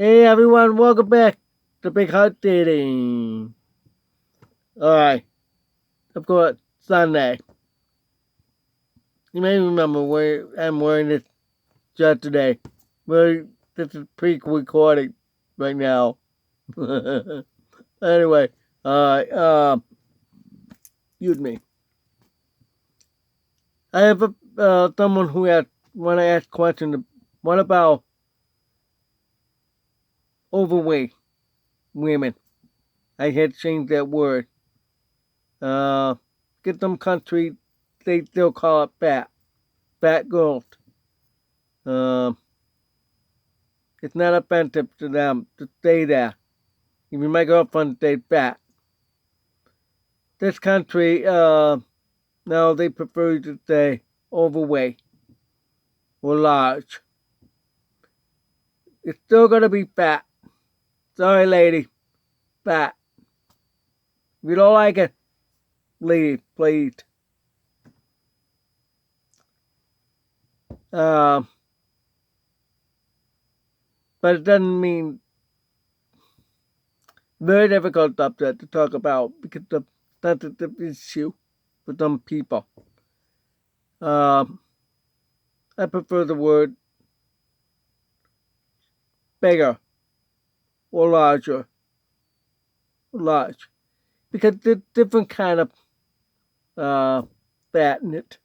Hey everyone, welcome back to Big Heart Dating. Alright, of course, Sunday. You may remember where I'm wearing this shirt today. This is pre-recording right now. Anyway, alright, excuse me. I have someone who want to ask questions. What about overweight women? I had changed that word. Get some country, they still call it fat girls. It's not offensive to them to stay there. Even my girlfriend stayed fat. This country, now they prefer to stay overweight or large. It's still gonna be fat. Sorry, lady, fat. If you don't like it, leave, please. But it doesn't mean very difficult subject to talk about because of sensitive issue for some people. I prefer the word bigger or large, because there's different kind of fat in it.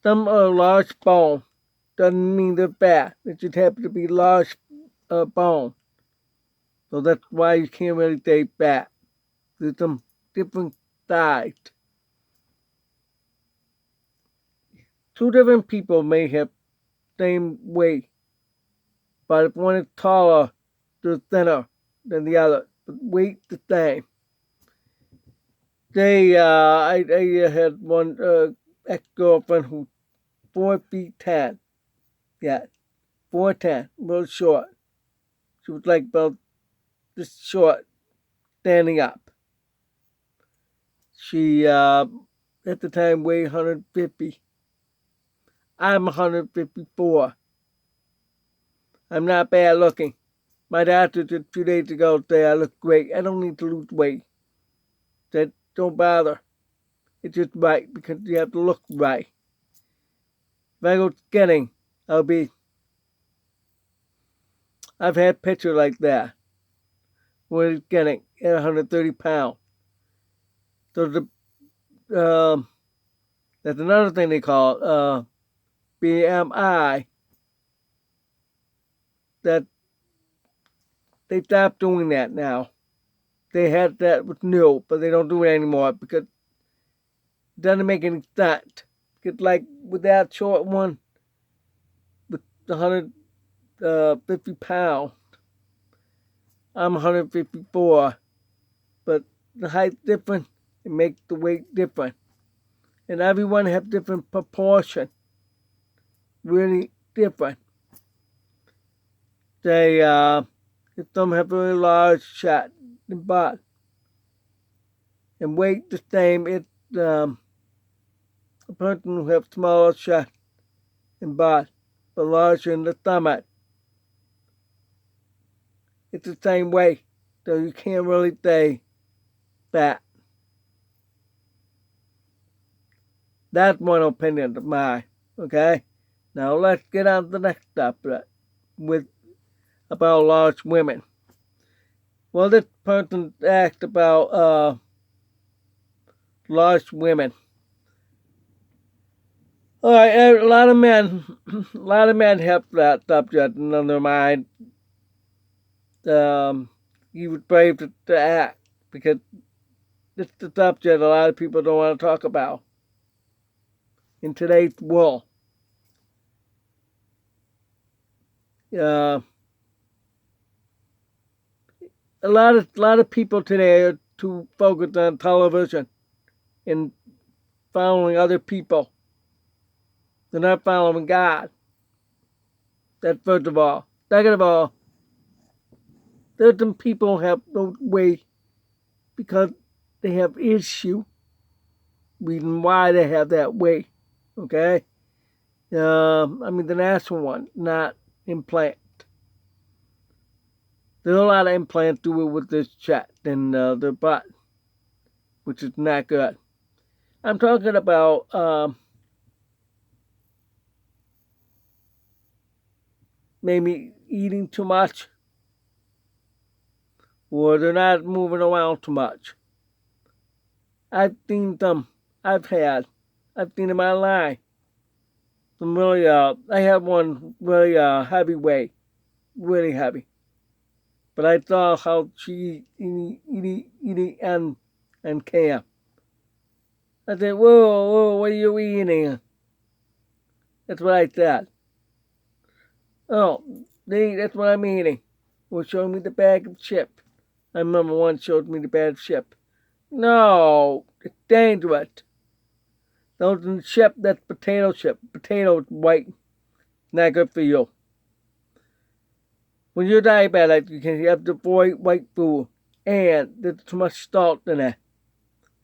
Some are large bone doesn't mean they're fat. It just happens to be large bone. So that's why you can't really say fat. There's some different sides. Two different people may have same weight, but if one is taller, they're thinner than the other. But weight the same. I had one ex-girlfriend who 4'10". Yeah, 4'10", real short. She was like about this short, standing up. She at the time weighed 150. I'm 154. I'm not bad looking. My doctor just 2 days ago said I look great. I don't need to lose weight. Said don't bother. It's just right because you have to look right. If I go skinny, I've had pictures like that. When it's getting at 130 pounds. So that's another thing they call it, BMI. That they stopped doing that now. They had that was new, but they don't do it anymore because it doesn't make any sense. Because like with that short one, with the 150 pounds, I'm 154, but the height different, it makes the weight different, and everyone have different proportion, really different. They some have very large chest and butt, and weight the same. It's a person who have smaller chest and butt, but larger in the stomach. It's the same way, so you can't really say fat. That's one opinion of mine. Okay, now let's get on to the next subject about large women. Well, this person asked about large women. All right, a lot of men have that subject in their mind. You would brave to act because it's the subject a lot of people don't want to talk about in today's world. A lot of people today are too focused on television and following other people. They're not following God. That's first of all. Second of all, there's some people who have no way because they have issue. Reason why they have that way. Okay? I mean the natural one, not implant. There's a lot of implants do it with this chat and their butt, which is not good. I'm talking about maybe eating too much, or they're not moving around too much. I've seen them. I've seen in my life some really. I had one really heavyweight, really heavy. But I saw how she eating and came. I said, whoa, what are you eating? That's what I said. Oh, that's what I'm eating. Well, showing me the bag of chip. I remember one showed me the bag of chip. No, it's dangerous. Those chip, that's potato chip. Potato white. Not good for you. When you're diabetic, you can have to avoid white food. And there's too much salt in it.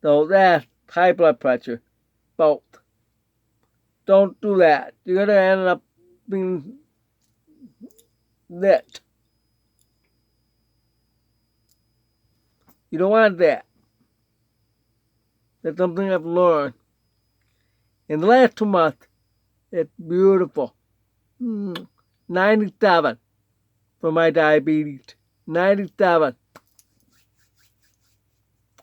So that's high blood pressure. Both. Don't do that. You're gonna end up being lit. You don't want that. That's something I've learned. In the last 2 months, it's beautiful. 97 for my diabetes. 97.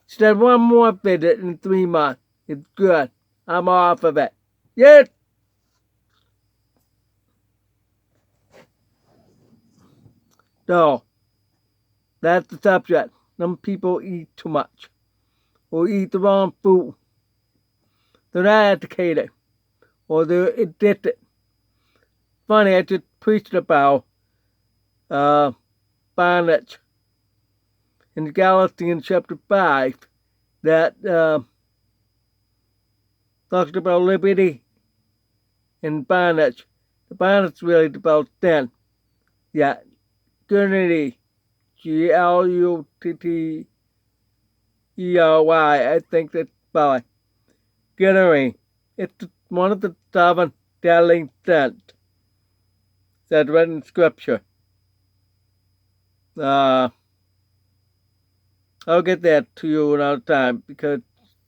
She had one more visit in 3 months. It's good. I'm off of it. Yes! So, that's the subject. Some people eat too much. Or eat the wrong food. They're not educated. Or they're addicted. Funny, I just preached about bondage in Galatians chapter 5 that talks about liberty and bondage. The bondage is really about sin. Yeah, Gluttony, Gluttey, I think that's spelling. Gluttony. It's one of the 7 deadly sins that's read in Scripture. I'll get that to you another time because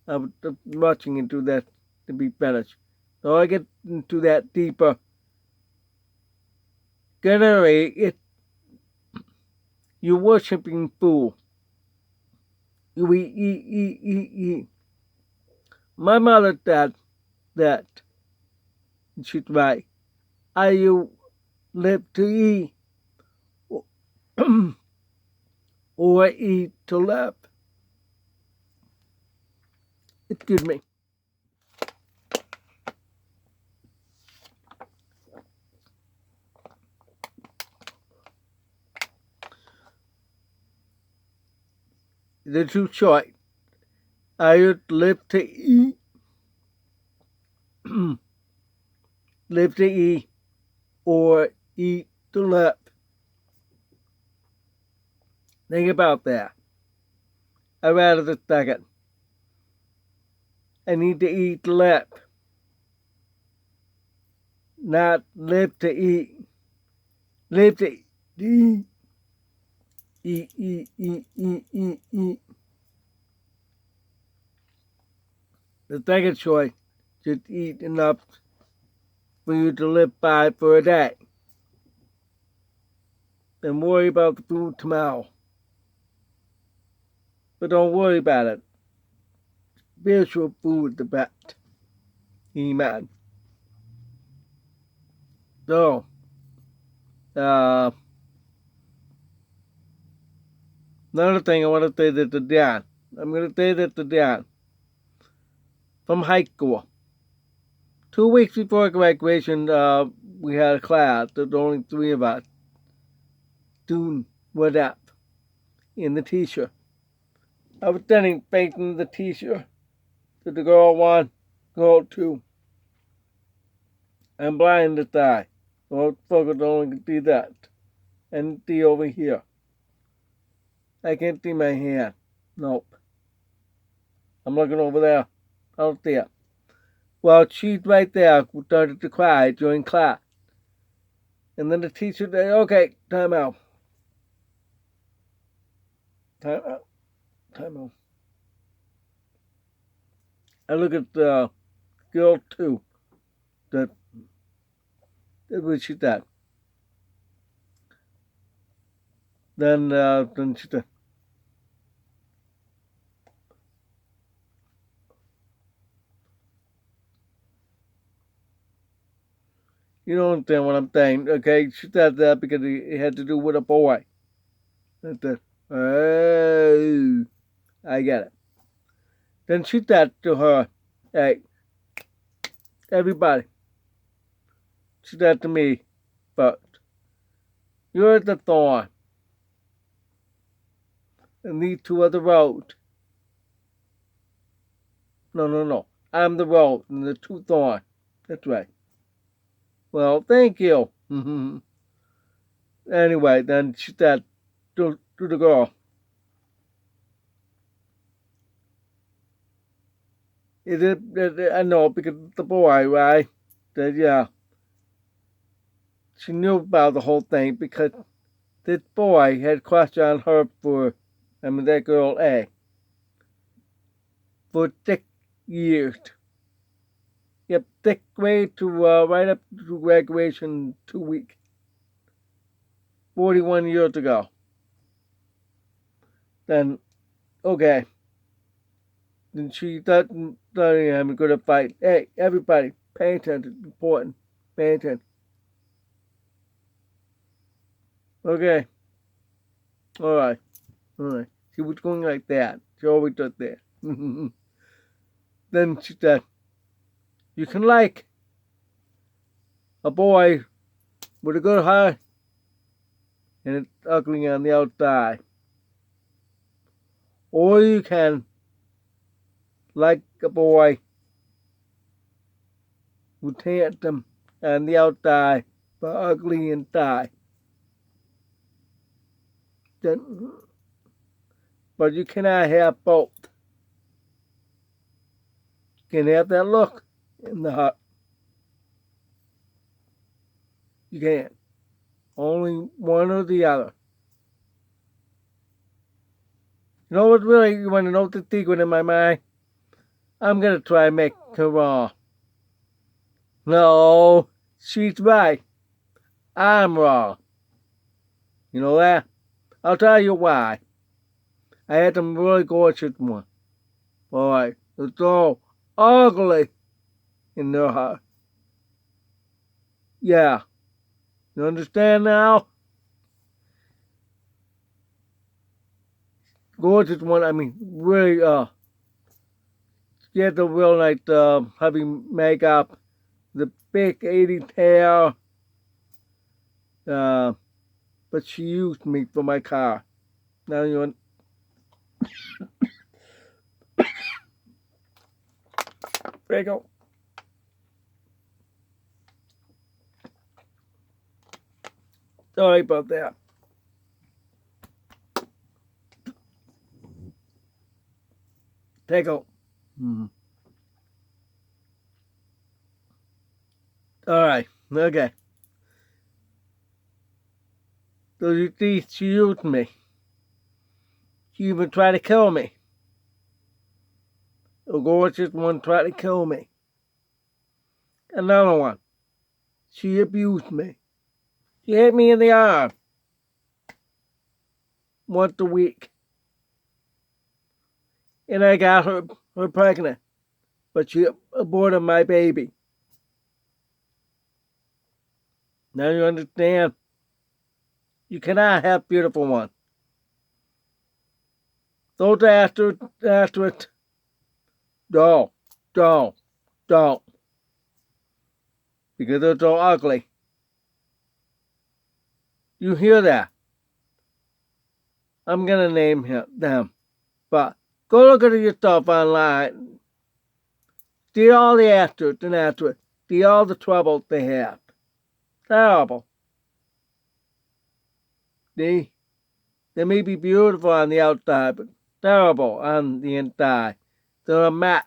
I'm rushing into that to be finished. So I'll get into that deeper. Gluttony, it's you worshiping food. You eat. My mother said that. And she's right. You live to eat or eat to live. Excuse me. They're too short. You live to eat. Live to eat or eat to live. Think about that. I'd rather the second. I need to eat to live. Not live to eat. Live to eat. Eat. The second choice, just eat enough for you to live by for a day. And worry about the food tomorrow. But don't worry about it. Spiritual food the best. Amen. So, another thing I want to say that to Dan. I'm going to say that to Dan. From high school. 2 weeks before graduation, we had a class. There's only 3 of us. Students were up in the teacher. I was standing facing the teacher. To the girl 1, girl 2. I'm blind this eye. Most folks only can see that. And see over here. I can't see my hand. Nope. I'm looking over there. I don't see it. Well, she's right there who started to cry during class. And then the teacher said, okay, time out. Time out. Time out. I look at the girl too. That what she did. Then she did. You don't understand what I'm saying, okay? She said that because it had to do with a boy. That's it. Oh, I get it. Then she said to her, hey, everybody. She said to me, but you're the thorn. And these two are the road. No. I'm the road and the two thorn. That's right. Well, thank you. Anyway, then she said to the girl, I know because the boy, right? That, yeah. She knew about the whole thing because this boy had crushed on her that girl A, for 6 years. Yep, 6th grade to right up to graduation 2 weeks. 41 years ago. Then, okay. Then she thought I'm going to fight. Hey, everybody, pay attention. It's important. Pay attention. Okay. All right. She was going like that. She always does that. Then she said, you can like a boy with a good heart and it's ugly on the outside. Or you can like a boy who handsome on the outside but ugly inside. But you cannot have both. You can have that look in the heart. You can't. Only one or the other. You know what really, you want to know the secret in my mind? I'm going to try and make her wrong. No, she's right. I'm wrong. You know that? I'll tell you why. I had some really gorgeous ones. Boy, they're so ugly in their heart. Yeah. You understand now? Gorgeous one, I mean, really, she had the real nice, heavy makeup, the big 80s hair, but she used me for my car. Now you want... There you go. Sorry about that. Take out. Alright, okay. So you see, she used me. She even tried to kill me. The gorgeous one tried to kill me. Another one. She abused me. She hit me in the arm. Once a week. And I got her pregnant. But she aborted my baby. Now you understand? You cannot have beautiful ones. Those after it. Don't. Because they're so ugly. You hear that? I'm gonna name them. But go look at yourself online. See all the actors and actresses. See all the trouble they have. Terrible. See? They may be beautiful on the outside, but terrible on the inside. They're a mat.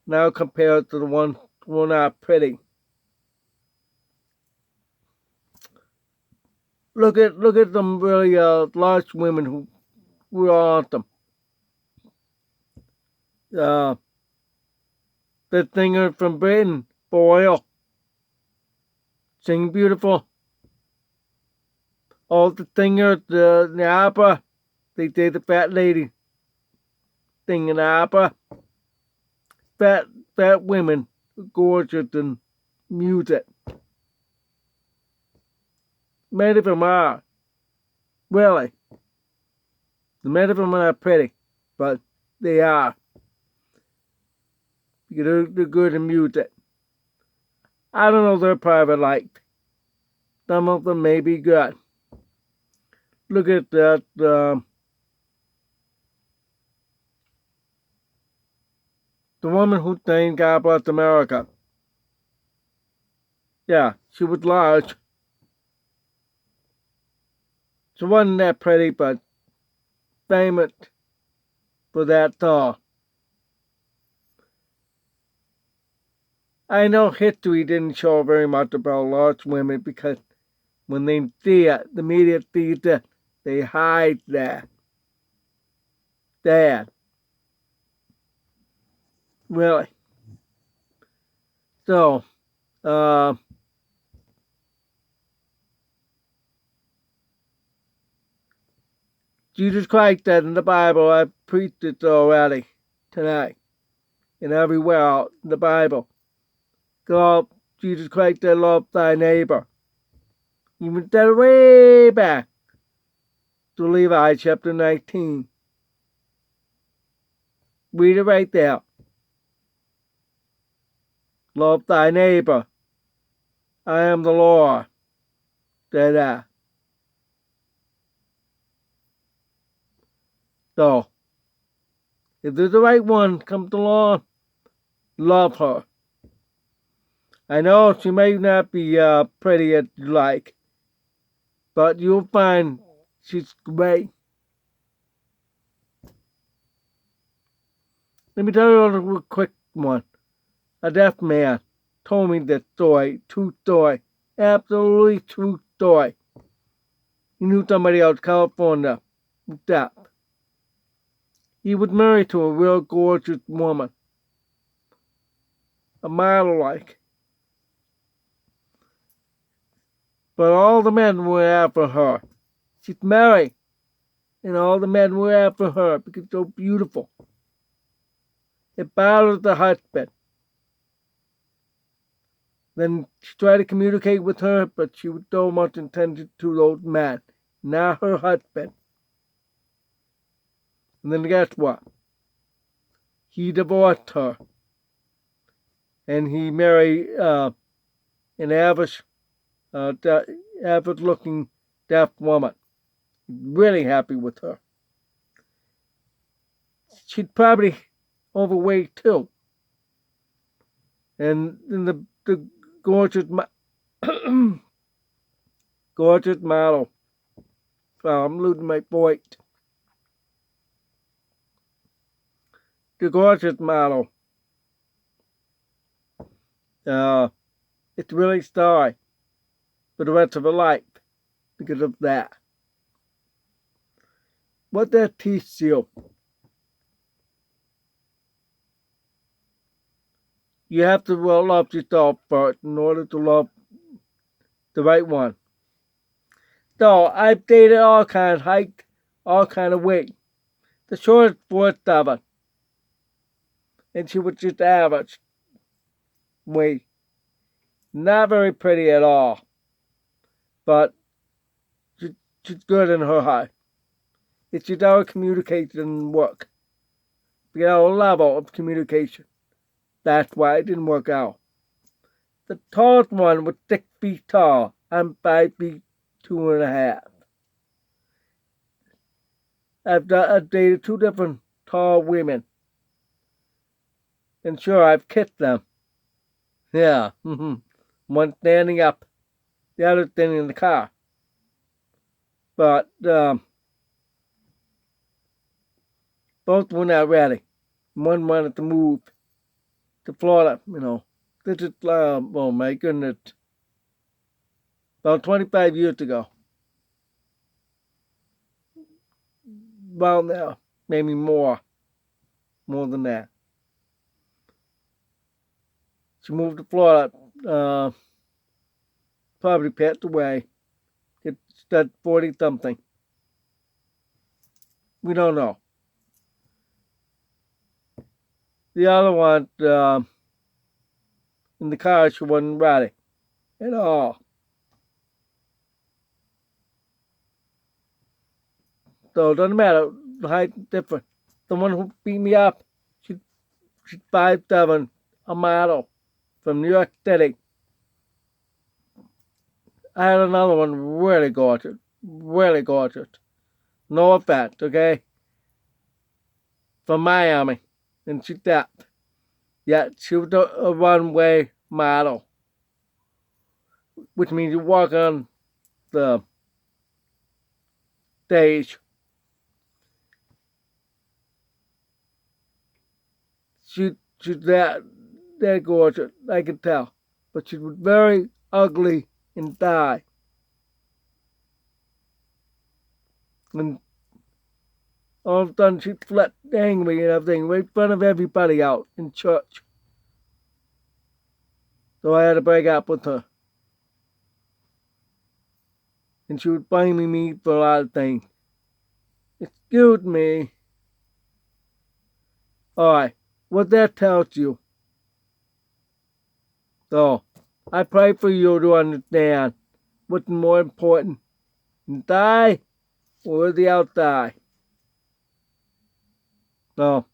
Now compared to the ones who are not pretty. look at them really large women who are awesome. The singer from Britain, Boyle, sing beautiful. All the singers, the opera, they did the fat lady singing the opera. Fat women, gorgeous and music. Many of them are. Really. Many of them are not pretty, but they are. They're good in music. I don't know their private life. Some of them may be good. Look at that. The woman who sang God Bless America. Yeah, she was large. She wasn't that pretty, but famous for that song. I know history didn't show very much about large women because when they see it, the media sees it, they hide that. Dad. Really. So, Jesus Christ said in the Bible, I've preached it already tonight and everywhere out in the Bible. God, Jesus Christ said, love thy neighbor. Even said way back to Levi chapter 19. Read it right there. Love thy neighbor. I am the Lord. Say that. So, if there's the right one comes along, love her. I know she may not be pretty as you like, but you'll find she's great. Let me tell you a little quick one. A deaf man told me this story, true story, absolutely true story. He knew somebody out of California, deaf. He was married to a real gorgeous woman, a model like. But all the men were after her. She's married, and all the men were after her because she's so beautiful. It bothers the husband. Then she tried to communicate with her, but she was so much intended to those men, not her husband. And then guess what? He divorced her. And he married an average-looking deaf woman. Really happy with her. She'd probably overweight too. And then the gorgeous, gorgeous model. Oh, I'm losing my voice. The gorgeous model. It's really sorry for the rest of her life because of that. What that teaches you? You have to love yourself first in order to love the right one. So I've dated all kinds of height, all kind of weight. The shortest was 7, and she was just average weight. Not very pretty at all, but she's good in her height. It's just our communication work. We got a level of communication. That's why it didn't work out. The tallest one was 6 feet tall. I'm 5 feet 2.5. I've dated 2 different tall women. And sure, I've kissed them. Yeah. One standing up, the other standing in the car. But both were not ready. One wanted to move to Florida, This is, oh my goodness, about 25 years ago. around there, maybe more than that. She moved to Florida. Probably passed away. It's that 40 something. We don't know. The other one, in the car, she wasn't ready at all. So it doesn't matter. The height is different. The one who beat me up, she's 5'7", a model from New York City. I had another one really gorgeous. Really gorgeous. No offense, okay? From Miami. And she's that. Yeah, she was a runway model. Which means you walk on the stage. She's that gorgeous, I can tell. But she was very ugly inside. And all of a sudden she flipped angry and everything right in front of everybody out in church. So I had to break up with her. And she was blaming me for a lot of things. Excuse me. Alright, what that tells you. So, I pray for you to understand what's more important, inside or the outside. So,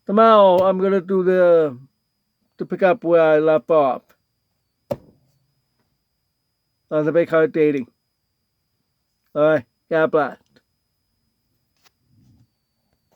tomorrow I'm gonna do to pick up where I left off on the big heart dating. Alright, God bless.